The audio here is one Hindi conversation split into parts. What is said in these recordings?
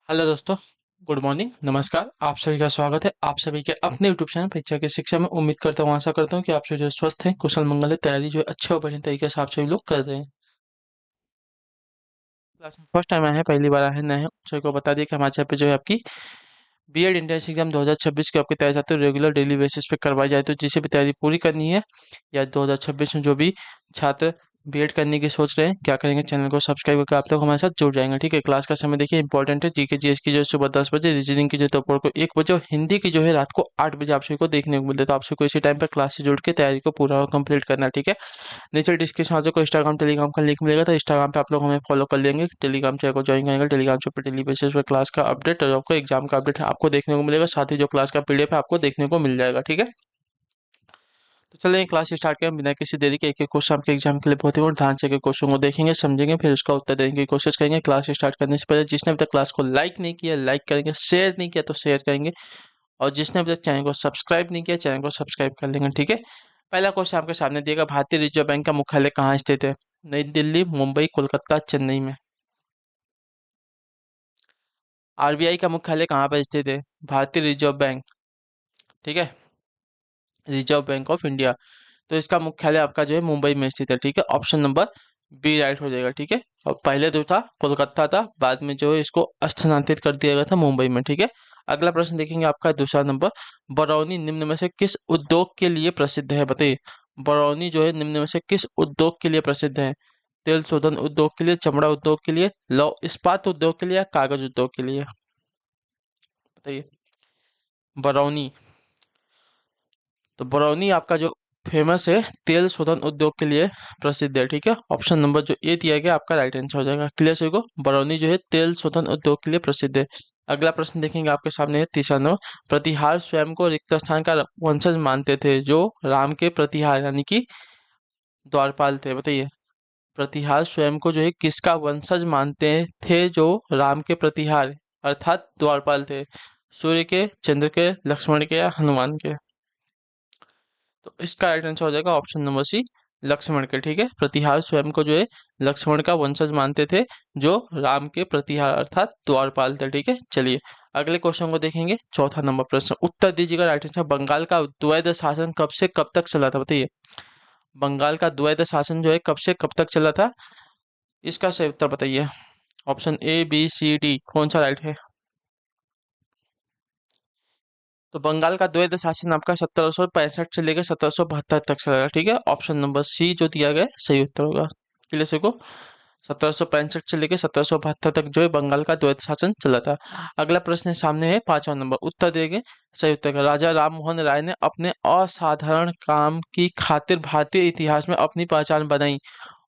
हेलो दोस्तों। गुड मॉर्निंग, नमस्कार। आप सभी का स्वागत है आप सभी के अपने यूट्यूब चैनल परीक्षा की शिक्षा में। उम्मीद करता हूँ, आशा करता हूँ कि आप सभी जो स्वस्थ हैं, कुशल मंगल है, तैयारी जो है अच्छे और बढ़िया तरीके से आप सभी लोग कर रहे हैं। क्लास में फर्स्ट टाइम आए हैं, पहली बार आए हैं, नए हैं, सभी को बता दिए कि हमारे चैनल पे जो है आपकी बीएड एंट्रेंस एग्जाम 2026 की आपकी तैयारी चाहते हो रेगुलर डेली बेसिस पे करवाई जाए, तो जिसे भी तैयारी पूरी करनी है या 2026 में जो भी छात्र बीएड करने की सोच रहे हैं, क्या करेंगे, चैनल को सब्सक्राइब करके आप लोग हमारे साथ जुड़ जाएंगे। ठीक है, क्लास का समय देखिए इंपॉर्टेंट है। जीके जीएस की जो है सुबह 10 बजे, रीजनिंग की जो दोपहर को 1 बजे और हिंदी की जो है रात को 8 बजे आप सभी को देखने को मिलता है। तो आप सभी को इसी टाइम पर क्लास से जुड़ के तैयारी को पूरा और कंप्लीट करना है। ठीक है, नीचे डिस्क्रिप्शन में आपको इंस्टाग्राम टेलीग्राम का लिंक मिलेगा, तो इंस्टाग्राम पे आप लोग हमें फॉलो कर लेंगे, टेलीग्राम चैनल को ज्वाइन करेंगे। टेलीग्राम पे डेली बेसिस पे क्लास का अपडेट और आपको एग्जाम का अपडेट है आपको देखने को मिलेगा, साथ ही जो क्लास का पीडीएफ है आपको देखने को मिल जाएगा। ठीक है, तो चलिए क्लास स्टार्ट करें बिना किसी देरी के। एक एक क्वेश्चन आपके एग्जाम के लिए बहुत ही और ध्यान से क्वेश्चन को देखेंगे, समझेंगे, फिर उसका उत्तर देने की कोशिश करेंगे। क्लास स्टार्ट करने से पहले जिसने अभी तक क्लास को लाइक नहीं किया, लाइक करेंगे, शेयर नहीं किया तो शेयर करेंगे, और जिसने अभी तक चैनल को सब्सक्राइब नहीं किया, चैनल को सब्सक्राइब कर लेंगे। ठीक है, पहला क्वेश्चन आपके सामने दिएगा, भारतीय रिजर्व बैंक का मुख्यालय कहाँ स्थित है? नई दिल्ली, मुंबई, कोलकाता, चेन्नई में। आरबीआई का मुख्यालय कहाँ पर स्थित है? भारतीय रिजर्व बैंक। ठीक है, रिजर्व बैंक ऑफ इंडिया। तो इसका मुख्यालय आपका जो है मुंबई में स्थित है। ठीक है, ऑप्शन नंबर बी राइट हो जाएगा। ठीक है, और पहले जो था कोलकाता था, बाद में जो है इसको स्थानांतरित कर दिया गया था मुंबई में। ठीक है, अगला प्रश्न देखेंगे आपका दूसरा नंबर, बरौनी निम्न में से किस उद्योग के लिए प्रसिद्ध है? बताइए, बरौनी जो है निम्न में से किस उद्योग के लिए प्रसिद्ध है? तेल शोधन उद्योग के लिए, चमड़ा उद्योग के लिए, लौह इस्पात उद्योग के लिए, या कागज उद्योग के लिए? बताइए। बरौनी, तो बरौनी आपका जो फेमस है तेल शोधन उद्योग के लिए प्रसिद्ध है। ठीक है, ऑप्शन नंबर जो ए दिया गया आपका राइट आंसर हो जाएगा। क्लियर सभी को, बरौनी जो है तेल शोधन उद्योग के लिए प्रसिद्ध है। अगला प्रश्न देखेंगे आपके सामने है तीसरा नंबर, प्रतिहार स्वयं को रिक्त स्थान का वंशज मानते थे जो राम के प्रतिहार यानी कि द्वारपाल थे। बताइए, प्रतिहार स्वयं को जो है किसका वंशज मानते थे जो राम के प्रतिहार अर्थात द्वारपाल थे? सूर्य के, चंद्र के, लक्ष्मण के, या हनुमान के? तो इसका राइट आंसर हो जाएगा ऑप्शन नंबर सी, लक्ष्मण के। ठीक है, प्रतिहार स्वयं को जो है लक्ष्मण का वंशज मानते थे जो राम के प्रतिहार अर्थात द्वारपाल थे। ठीक है, चलिए अगले क्वेश्चन को देखेंगे। चौथा नंबर प्रश्न, उत्तर दीजिएगा राइट आंसर, बंगाल का द्वैध शासन कब से कब तक चला था? बताइए, बंगाल का द्वैध शासन जो है कब से कब तक चला था? इसका सही उत्तर बताइए। Option A B C D कौन सा राइट है? तो बंगाल का द्वैध शासन आपका 1765 से लेकर 1772 तक चलेगा। ठीक है, ऑप्शन नंबर सी जो दिया गया है, सही उत्तर होगा। क्लियर से को, 1765 से लेकर 1772 तक जो है बंगाल का द्वैध शासन चला था। अगला प्रश्न सामने है पांचवा नंबर, उत्तर देंगे सही उत्तर का। राजा राम मोहन राय ने अपने असाधारण काम की खातिर भारतीय इतिहास में अपनी पहचान बनाई,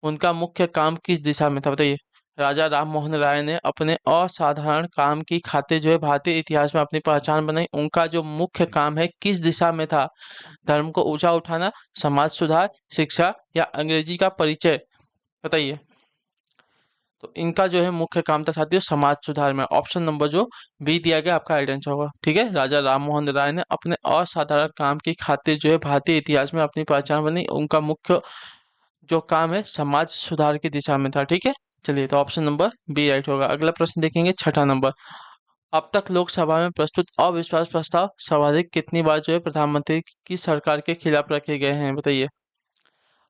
उनका मुख्य काम किस दिशा में था? बताइए, राजा राम मोहन राय ने अपने असाधारण काम की खातिर जो है भारतीय इतिहास में अपनी पहचान बनाई, उनका जो मुख्य काम है किस दिशा में था? धर्म को ऊंचा उठाना, समाज सुधार, शिक्षा, या अंग्रेजी का परिचय? बताइए। तो इनका जो है मुख्य काम था साथियों समाज सुधार में। ऑप्शन नंबर जो बी दिया गया आपका राइट आंसर होगा। ठीक है, राजा राम मोहन राय ने अपने असाधारण काम की खातिर जो है भारतीय इतिहास में अपनी पहचान बनाई, उनका मुख्य जो काम है समाज सुधार की दिशा में था। ठीक है, चलिए तो ऑप्शन नंबर बी राइट होगा। अगला प्रश्न देखेंगे छठा नंबर, अब तक लोकसभा में प्रस्तुत अविश्वास प्रस्ताव सर्वाधिक कितनी बार जो है प्रधानमंत्री की सरकार के खिलाफ रखे गए हैं? बताइए,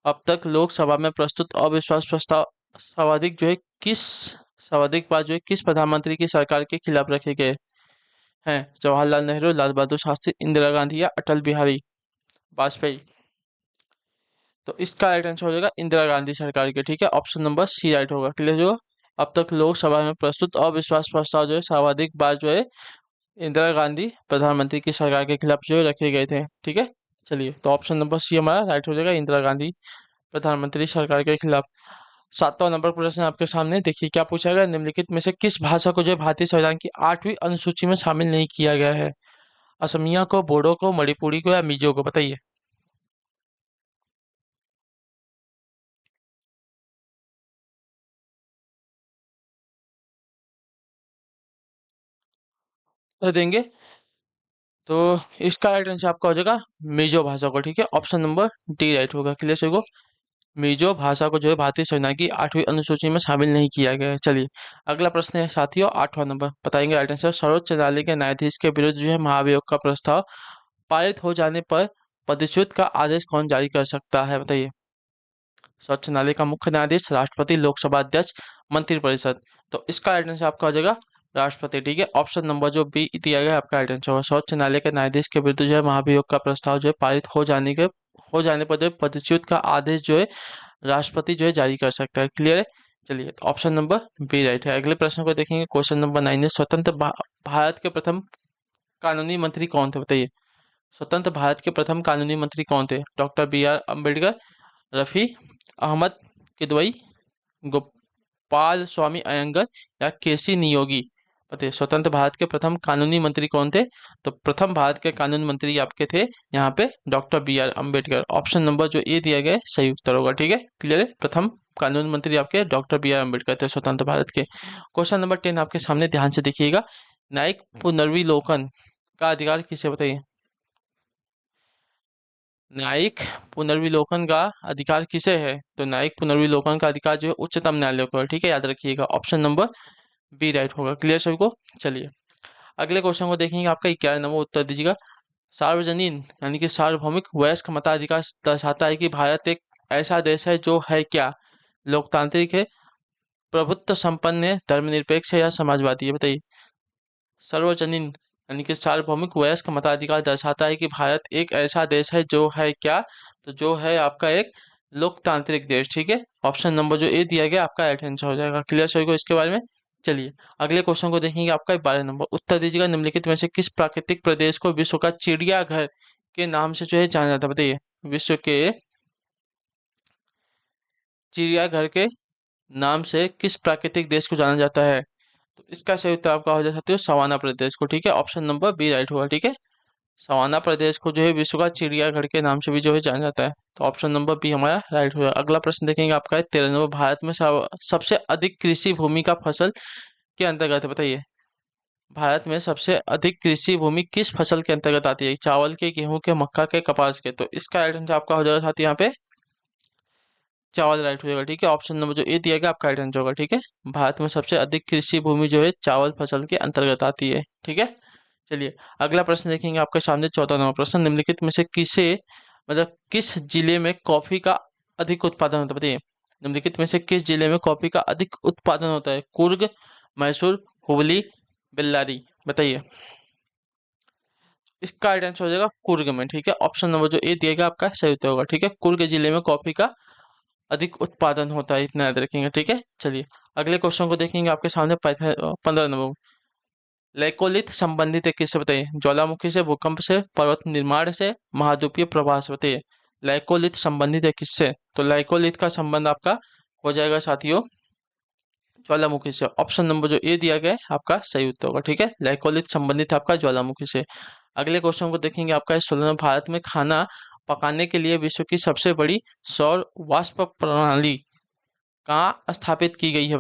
अब तक लोकसभा में प्रस्तुत अविश्वास प्रस्ताव सर्वाधिक जो है किस सर्वाधिक बार जो है किस प्रधानमंत्री की सरकार के खिलाफ रखे गए हैं? जवाहरलाल नेहरू, लाल बहादुर शास्त्री, इंदिरा गांधी, या अटल बिहारी वाजपेयी? तो इसका राइट आंसर हो जाएगा इंदिरा गांधी सरकार के। ठीक है, ऑप्शन नंबर सी राइट होगा। क्लियर जो अब तक लोकसभा में प्रस्तुत अविश्वास प्रस्ताव जो है सर्वाधिक बार जो है इंदिरा गांधी प्रधानमंत्री की सरकार के खिलाफ जो है रखे गए थे। ठीक है, चलिए तो ऑप्शन नंबर सी हमारा राइट हो जाएगा, इंदिरा गांधी प्रधानमंत्री सरकार के खिलाफ। सातवां नंबर प्रश्न आपके सामने देखिए, क्या पूछा गया, निम्नलिखित में से किस भाषा को जो है भारतीय संविधान की 8वीं अनुसूची में शामिल नहीं किया गया है? असमिया को, बोडो को, मणिपुरी को, या मिजो को? बताइए। तो देंगे, तो इसका राइट आंसर आपका हो जाएगा मिजो भाषा को। ठीक है, ऑप्शन नंबर डी राइट होगा। क्लियर सभी को, मिजो भाषा को जो है भारतीय संविधान की 8वीं अनुसूची में शामिल नहीं किया गया है। चलिए अगला प्रश्न है साथियों, 8वां नंबर बताएंगे राइट आंसर। सर्वोच्च न्यायालय के न्यायाधीश के विरुद्ध जो है महाभियोग का प्रस्ताव पारित हो जाने पर पदच्युत का आदेश कौन जारी कर सकता है, बताइए। सर्वोच्च न्यायालय का मुख्य न्यायाधीश, राष्ट्रपति, लोकसभा अध्यक्ष, मंत्रिपरिषद। तो इसका राइट आंसर आपका हो जाएगा राष्ट्रपति। ठीक है, ऑप्शन नंबर जो बी दिया गया है आपका राइट आंसर होगा। सर्वोच्च न्यायालय के न्यायाधीश के विरुद्ध जो है महाभियोग का प्रस्ताव जो है पारित हो जाने पर जो है पदच्युत का आदेश जो है राष्ट्रपति जो है जारी कर सकता है। क्लियर है। चलिए तो ऑप्शन नंबर बी राइट है। अगले प्रश्न को देखेंगे, क्वेश्चन नंबर 9 है, भारत के प्रथम कानूनी मंत्री कौन थे, बताइए। स्वतंत्र भारत के प्रथम कानूनी मंत्री कौन थे? Doctor B are Ambedkar, Rafi Ahmad Kidwai, Gopal Swami Ayyangar या केसी नियोगी। बताइए स्वतंत्र भारत के प्रथम कानूनी मंत्री कौन थे? तो प्रथम भारत के कानूनी मंत्री आपके थे यहाँ पे doctor B are Ambedkar. Option number जो ए दिया गया है सही उत्तर होगा। ठीक है, क्लियर है। प्रथम कानूनी मंत्री आपके डॉक्टर बी आर अम्बेडकर थे स्वतंत्र भारत के। क्वेश्चन नंबर 10 आपके सामने, ध्यान से देखिएगा। न्यायिक पुनर्विलोकन का अधिकार किसे, बताइए। न्यायिक पुनर्विलोकन का अधिकार किसे है? तो न्यायिक पुनर्विलोकन का अधिकार जो है उच्चतम न्यायालय को है। ठीक है, याद रखिएगा ऑप्शन नंबर बी राइट होगा। क्लियर सभी को। चलिए अगले क्वेश्चन को देखेंगे, आपका 11 नंबर उत्तर दीजिएगा। सार्वजनीन यानी कि सार्वभौमिक वयस्क मताधिकार दर्शाता है कि भारत एक ऐसा देश है जो है क्या? लोकतांत्रिक है, प्रभुत्व संपन्न है, धर्मनिरपेक्ष है या समाजवादी है, बताइए। सार्वजनीन यानी कि सार्वभौमिक वयस्क मताधिकार दर्शाता है कि भारत एक ऐसा देश है जो है क्या? तो जो है आपका एक लोकतांत्रिक देश। ठीक है, ऑप्शन नंबर जो ए दिया गया आपका राइट आंसर हो जाएगा। क्लियर सभी को इसके बारे में। चलिए अगले क्वेश्चन को देखेंगे, आपका 12 नंबर उत्तर दीजिएगा। निम्नलिखित में से किस प्राकृतिक प्रदेश को विश्व का चिड़ियाघर के नाम से जो है जाना जाता है, बताइए। विश्व के चिड़ियाघर के नाम से किस प्राकृतिक देश को जाना जाता है? तो इसका सही उत्तर आपका हो जा सकते हो सवाना प्रदेश को। ठीक है, ऑप्शन नंबर बी राइट होगा। ठीक है, सवाना प्रदेश को जो है विश्व का चिड़ियाघर के नाम से भी जो है जाना जाता है। तो ऑप्शन नंबर बी हमारा राइट होगा। अगला प्रश्न देखेंगे, आपका है 13 नंबर। भारत में सबसे अधिक कृषि भूमि का फसल के अंतर्गत है, बताइए। भारत में सबसे अधिक कृषि भूमि किस फसल के अंतर्गत आती है? चावल के, गेहूं के, मक्का के, कपास के। तो इसका राइट आंसर आपका हो जाएगा साथ यहाँ पे चावल राइट हो जाएगा। ठीक है, ऑप्शन नंबर जो ए दिया गया आपका राइट आंसर होगा। ठीक है, भारत में सबसे अधिक कृषि भूमि जो है चावल फसल के अंतर्गत आती है। ठीक है, चलिए अगला प्रश्न देखेंगे, आपके सामने 14 नंबर प्रश्न। निम्नलिखित में से किसे मतलब किस जिले में कॉफी का अधिक उत्पादन होता है, बताइए। निम्नलिखित में से किस जिले में कॉफी का अधिक उत्पादन होता है? कुर्ग, मैसूर, हुगली, बेल्लारी, बताइए। इसका राइट आंसर हो जाएगा कुर्ग में। ठीक है, ऑप्शन नंबर जो ए दिया गया आपका सही उत्तर होगा। ठीक है, कुर्ग जिले में कॉफी का अधिक उत्पादन होता है, इतना याद रखेंगे। ठीक है, चलिए अगले क्वेश्चन को देखेंगे, आपके सामने 15 नंबर। लेकोलिथ संबंधित है किससे, बताइए। ज्वालामुखी से, भूकंप से, पर्वत निर्माण से, महाद्वीपीय प्रवाह से, बताइए। लेकोलिथ संबंधित है किससे? तो लेकोलिथ का संबंध आपका हो जाएगा साथियों ज्वालामुखी से। ऑप्शन नंबर जो ए दिया गया है आपका सही उत्तर होगा। ठीक है, लेकोलिथ संबंधित है आपका ज्वालामुखी से। अगले क्वेश्चन को देखेंगे, आपका 16 में। भारत में खाना पकाने के लिए विश्व की सबसे बड़ी सौर वाष्प प्रणाली कहाँ स्थापित की गई है?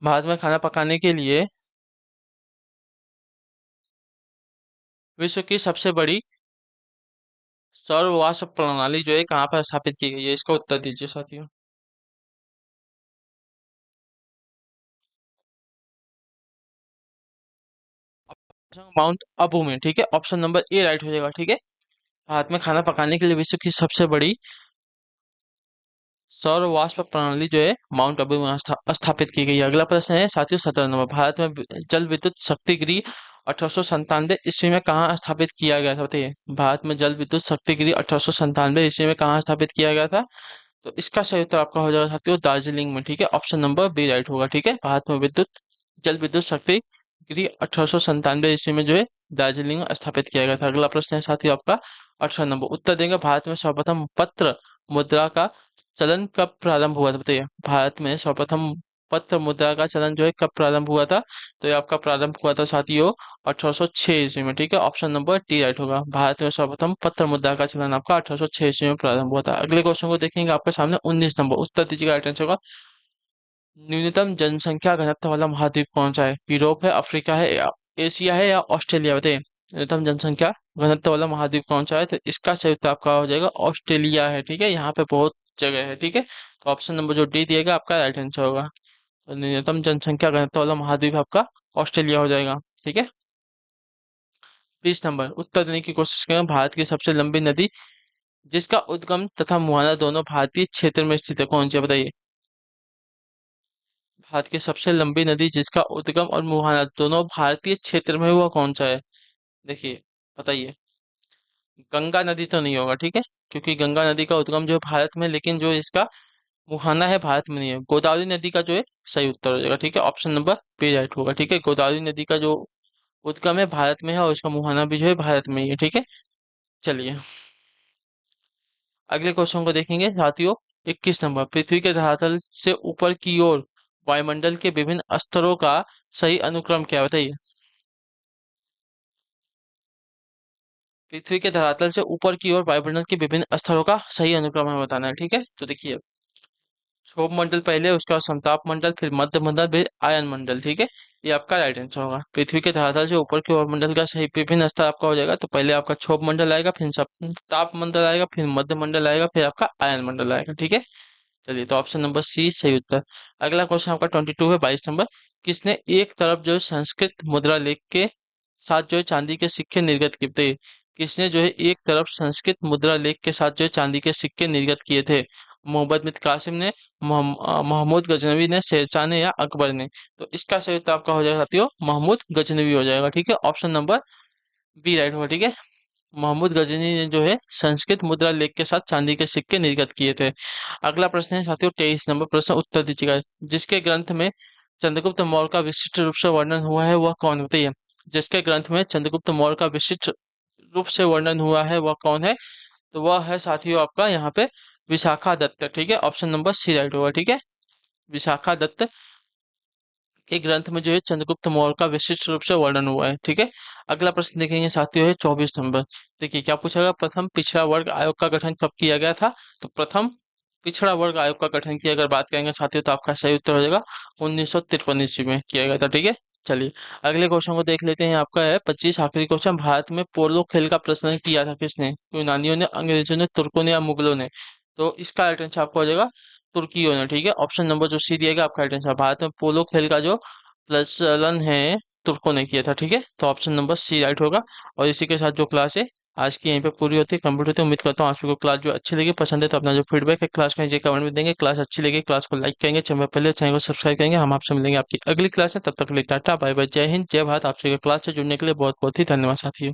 भारत में खाना पकाने के लिए विश्व की सबसे बड़ी सौर वाष्प प्रणाली जो है कहाँ पर स्थापित की गई है? इसका उत्तर दीजिए साथियों। माउंट अबू में। ठीक है, ऑप्शन नंबर ए राइट हो जाएगा। ठीक है, भारत में खाना पकाने के लिए विश्व की सबसे बड़ी सौर वाष्प प्रणाली जो है माउंट अबू में स्थापित की गई है। अगला प्रश्न है साथियों 17 नंबर। भारत में जल विद्युत शक्ति गृह 1897 ईस्वी में कहाँ स्थापित किया गया था, बताइए। भारत में जल विद्युत शक्ति गृह 1897 ईस्वी में कहाँ स्थापित किया गया था? तो इसका सही उत्तर आपका हो जाएगा साथियों दार्जिलिंग में। ठीक है, ऑप्शन नंबर बी राइट होगा। ठीक है, भारत में जल विद्युत शक्ति गृह 1897 ईस्वी में जो है दार्जिलिंग में स्थापित किया गया था। अगला प्रश्न है साथियों आपका 18 नंबर। उत्तर देंगे, भारत में सर्वप्रथम पत्र मुद्रा का चलन कब प्रारंभ हुआ था, बताइए। भारत में सर्वप्रथम पत्र मुद्रा का चलन जो है कब प्रारंभ हुआ था? तो ये आपका प्रारंभ हुआ था साथियों 1806 ईस्वी में। ठीक है, ऑप्शन नंबर डी राइट होगा। भारत में सर्वप्रथम पत्र मुद्रा का चलन आपका 1806 ईस्वी में प्रारंभ हुआ था। अगले क्वेश्चन को देखेंगे, आपके सामने 19 नंबर। उत्तर दीजिएगा राइट आंसर होगा। न्यूनतम जनसंख्या घनत्व वाला महाद्वीप कौन सा है? यूरोप है, अफ्रीका है, या एशिया है, या ऑस्ट्रेलिया, बताइए। न्यूनतम जनसंख्या घनत्व वाला महाद्वीप कौन सा है? तो इसका सही उत्तर आपका हो जाएगा ऑस्ट्रेलिया है। ठीक है, यहाँ पे बहुत जगह है। ठीक है, तो ऑप्शन नंबर जो डी दिएगा आपका राइट आंसर होगा। तो न्यूनतम जनसंख्या घनत्व वाला महाद्वीप आपका ऑस्ट्रेलिया हो जाएगा। ठीक है, 20 नंबर उत्तर देने की कोशिश करें। भारत की सबसे लंबी नदी जिसका उद्गम तथा मुहाना दोनों भारतीय क्षेत्र में स्थित है, कौन सी है बताइए? भारत की सबसे लंबी नदी जिसका उद्गम और मुहाना दोनों भारतीय क्षेत्र में हुआ कौन सा है? देखिए, बताइए। गंगा नदी तो नहीं होगा, ठीक है, क्योंकि गंगा नदी का उद्गम जो है भारत में, लेकिन जो इसका मुहाना है भारत में नहीं है। गोदावरी नदी का जो है सही उत्तर हो जाएगा। ठीक है, ऑप्शन नंबर बी राइट होगा। ठीक है, गोदावरी नदी का जो उद्गम है भारत में है और उसका मुहाना भी जो है भारत में ही है। ठीक है, चलिए अगले क्वेश्चन को देखेंगे साथियों। 21 नंबर, पृथ्वी के धरातल से ऊपर की ओर वायुमंडल के विभिन्न स्तरों का सही अनुक्रम क्या है बताइए? पृथ्वी के धरातल से ऊपर की ओर वायुमंडल के विभिन्न स्तरों का सही अनुक्रम हमें बताना है। ठीक है, तो देखिए, क्षोभ मंडल पहले, उसके बाद समताप मंडल, फिर मध्य मंडल, फिर आयन मंडल। ठीक है, ये आपका राइट आंसर होगा। पृथ्वी के धरातल से ऊपर की ओर मंडल का सही विभिन्न स्तर आपका हो जाएगा। तो पहले आपका क्षोभ मंडल आएगा, फिर ताप मंडल आएगा, फिर मध्य मंडल आएगा, फिर आपका आयन मंडल आएगा। ठीक है, चलिए तो ऑप्शन नंबर सी सही उत्तर। अगला क्वेश्चन आपका 22 है। 22 नंबर, किसने एक तरफ जो है संस्कृत मुद्रा लेख के साथ जो है चांदी के सिक्के निर्गत किए थे? किसने जो है एक तरफ संस्कृत मुद्रा लेख के साथ जो है चांदी के सिक्के निर्गत किए थे? मोहम्मद बिन कासिम ने, महमूद गजनवी ने, शेरशाह ने, या अकबर ने? तो इसका सही उत्तर आपका हो जाएगा साथियों महमूद गजनवी हो जाएगा। ठीक है, ऑप्शन नंबर बी राइट होगा। ठीक है, महमूद गजनी ने जो है संस्कृत मुद्रा लेख के साथ चांदी के सिक्के निर्गत किए थे। अगला प्रश्न है साथियों 23 नंबर प्रश्न, उत्तर दीजिएगा। जिसके ग्रंथ में चंद्रगुप्त मौर्य का विशिष्ट रूप से वर्णन हुआ है वह कौन, बताइए? जिसके ग्रंथ में चंद्रगुप्त मौर्य का विशिष्ट रूप से वर्णन हुआ है वह कौन है? तो वह है साथियों आपका यहाँ पे विशाखा दत्त। ठीक है, ऑप्शन नंबर सी राइट होगा। ठीक है, विशाखा दत्त के ग्रंथ में जो है चंद्रगुप्त मौर्य का विशिष्ट रूप से वर्णन हुआ है। ठीक है, अगला प्रश्न देखेंगे साथियों है 24 नंबर। देखिए क्या पूछा गया, प्रथम पिछड़ा वर्ग आयोग का गठन कब किया गया था? तो प्रथम पिछड़ा वर्ग आयोग का गठन की अगर बात करेंगे साथियों तो आपका सही उत्तर हो जाएगा 1953 ईस्वी में किया गया था। ठीक है, चलिए अगले क्वेश्चन को देख लेते हैं। आपका है 25 आखिरी क्वेश्चन, भारत में पोलो खेल का प्रचलन किया था किसने? यूनानियों ने, अंग्रेजों ने, तुर्कों ने, या मुगलों ने? तो इसका राइट आंसर आपका हो जाएगा तुर्कियों ने। ठीक है, ऑप्शन नंबर जो सी दिएगा आपका राइट आंसर। भारत में पोलो खेल का जो प्रचलन है तुर्कों ने किया था। ठीक है, तो ऑप्शन नंबर सी राइट होगा। और इसी के साथ जो क्लास है आज की यहीं पे पूरी होती है, कंप्लीट होती है। उम्मीद करता हूँ आप सबको क्लास जो अच्छी लगी, पसंद है तो अपना जो फीडबैक है क्लास का नीचे कमेंट में देंगे। क्लास अच्छी लगी क्लास को लाइक करेंगे, चैनल पहले चैनल को सब्सक्राइब करेंगे। हम आपसे मिलेंगे आपकी अगली क्लास में, तब तक के लिए टाटा बाय बाय, जय हिंद जय भारत। आप सभी क्लास से जुड़ने के लिए बहुत बहुत ही धन्यवाद साथियों।